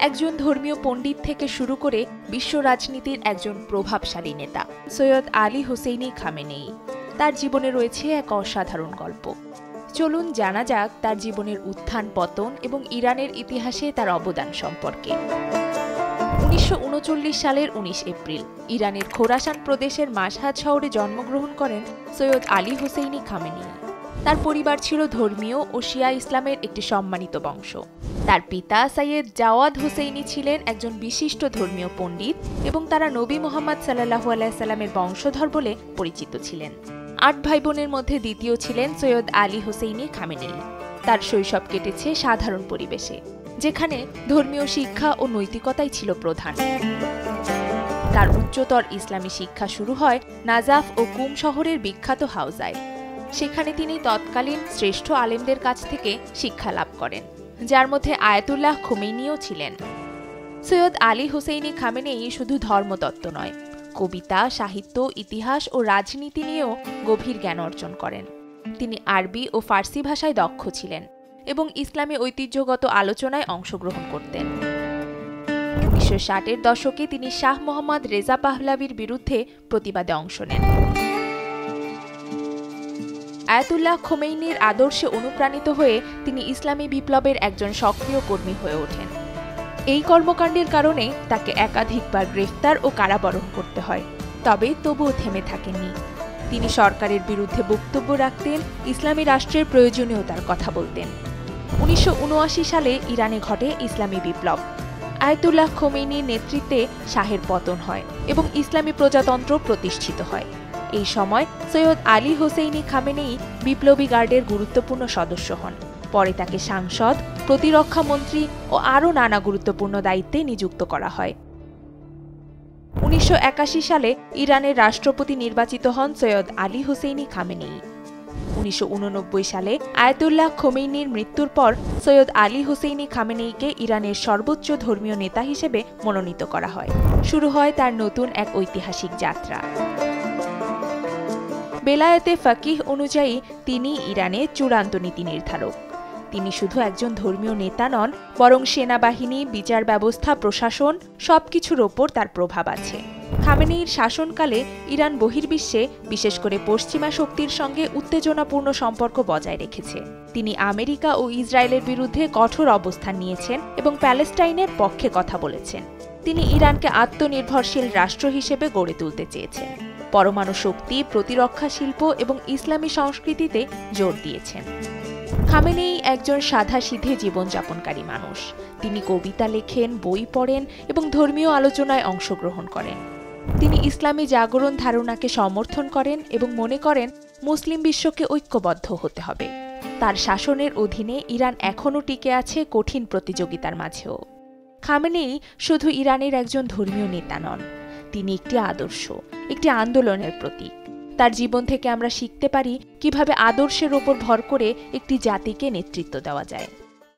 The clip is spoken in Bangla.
একজন ধর্মীয় পণ্ডিত থেকে শুরু করে বিশ্ব রাজনীতির একজন প্রভাবশালী নেতা সৈয়দ আলী হোসেইনি খামেনেই। তার জীবনে রয়েছে এক অসাধারণ গল্প। চলুন জানা যাক তার জীবনের উত্থান পতন এবং ইরানের ইতিহাসে তার অবদান সম্পর্কে। 1939 সালের 19 এপ্রিল ইরানের খোরাসান প্রদেশের মাশহাদ শহরে জন্মগ্রহণ করেন সৈয়দ আলী হোসেইনি খামেনেই। তার পরিবার ছিল ধর্মীয় ও শিয়া ইসলামের একটি সম্মানিত বংশ। তার পিতা সৈয়দ জাওয়াদ হোসেইনি ছিলেন একজন বিশিষ্ট ধর্মীয় পণ্ডিত এবং তারা নবী মুহাম্মদ সাল্লাল্লাহু আলাইহি সাল্লামের বংশধর বলে পরিচিত ছিলেন। 8 ভাই বোনের মধ্যে দ্বিতীয় ছিলেন সৈয়দ আলী হোসেইনি খামেনেই। তার শৈশব কেটেছে সাধারণ পরিবেশে, যেখানে ধর্মীয় শিক্ষা ও নৈতিকতাই ছিল প্রধান। তার উচ্চতর ইসলামী শিক্ষা শুরু হয় নাজাফ ও কুম শহরের বিখ্যাত হাউজায়। সেখানে তিনি তৎকালীন শ্রেষ্ঠ আলেমদের কাছ থেকে শিক্ষা লাভ করেন, যার মধ্যে আয়াতুল্লাহ খোমেনিও ছিলেন। সৈয়দ আলী হোসেইনি খামেনেই শুধু ধর্মতত্ত্ব নয়, কবিতা, সাহিত্য, ইতিহাস ও রাজনীতি নিয়েও গভীর জ্ঞান অর্জন করেন। তিনি আরবি ও ফার্সি ভাষায় দক্ষ ছিলেন এবং ইসলামী ঐতিহ্যগত আলোচনায় অংশগ্রহণ করতেন। 1960-এর দশকে তিনি শাহ মোহাম্মদ রেজা পাহলাভির বিরুদ্ধে প্রতিবাদে অংশ নেন। আয়াতুল্লাহ খোমেনির আদর্শে অনুপ্রাণিত হয়ে তিনি ইসলামী বিপ্লবের একজন সক্রিয় কর্মী হয়ে ওঠেন। এই কর্মকাণ্ডের কারণে তাকে একাধিকবার গ্রেফতার ও কারাবরণ করতে হয়, তবে তবুও থেমে থাকেননি। তিনি সরকারের বিরুদ্ধে বক্তব্য রাখতেন, ইসলামী রাষ্ট্রের প্রয়োজনীয়তার কথা বলতেন। 1979 সালে ইরানে ঘটে ইসলামী বিপ্লব। আয়াতুল্লাহ খোমেনির নেতৃত্বে শাহের পতন হয় এবং ইসলামী প্রজাতন্ত্র প্রতিষ্ঠিত হয়। এই সময় সৈয়দ আলী হোসেইনি খামেনেই বিপ্লবী গার্ডের গুরুত্বপূর্ণ সদস্য হন। পরে তাকে সাংসদ, প্রতিরক্ষা মন্ত্রী ও আরও নানা গুরুত্বপূর্ণ দায়িত্বে নিযুক্ত করা হয়। 1981 সালে ইরানের রাষ্ট্রপতি নির্বাচিত হন সৈয়দ আলী হোসেইনি খামেনেই। 1989 সালে আয়াতুল্লাহ খোমেনির মৃত্যুর পর সৈয়দ আলী হোসেইনি খামেনেইকে ইরানের সর্বোচ্চ ধর্মীয় নেতা হিসেবে মনোনীত করা হয়। শুরু হয় তার নতুন এক ঐতিহাসিক যাত্রা। বেলায়েতে ফাকিহ অনুযায়ী তিনি ইরানের চূড়ান্ত নীতি নির্ধারক। তিনি শুধু একজন ধর্মীয় নেতা নন, বরং সেনাবাহিনী, বিচার ব্যবস্থা, প্রশাসন সবকিছুর ওপর তার প্রভাব আছে। খামেনেইর শাসনকালে ইরান বহির্বিশ্বে, বিশেষ করে পশ্চিমা শক্তির সঙ্গে উত্তেজনাপূর্ণ সম্পর্ক বজায় রেখেছে। তিনি আমেরিকা ও ইসরায়েলের বিরুদ্ধে কঠোর অবস্থান নিয়েছেন এবং প্যালেস্টাইনের পক্ষে কথা বলেছেন। তিনি ইরানকে আত্মনির্ভরশীল রাষ্ট্র হিসেবে গড়ে তুলতে চেয়েছেন। পরমাণু শক্তি, প্রতিরক্ষা শিল্প এবং ইসলামী সংস্কৃতিতে জোর দিয়েছেন। খামেনেই একজন সাদাসিধে জীবনযাপনকারী মানুষ। তিনি কবিতা লেখেন, বই পড়েন এবং ধর্মীয় আলোচনায় অংশগ্রহণ করেন। তিনি ইসলামী জাগরণ ধারণাকে সমর্থন করেন এবং মনে করেন মুসলিম বিশ্বকে ঐক্যবদ্ধ হতে হবে। তার শাসনের অধীনে ইরান এখনও টিকে আছে কঠিন প্রতিযোগিতার মাঝেও। খামেনেই শুধু ইরানের একজন ধর্মীয় নেতা নন, তিনি একটি আদর্শ, একটি আন্দোলনের প্রতীক। তার জীবন থেকে আমরা শিখতে পারি কিভাবে আদর্শের ওপর ভর করে একটি জাতিকে নেতৃত্ব দেওয়া যায়।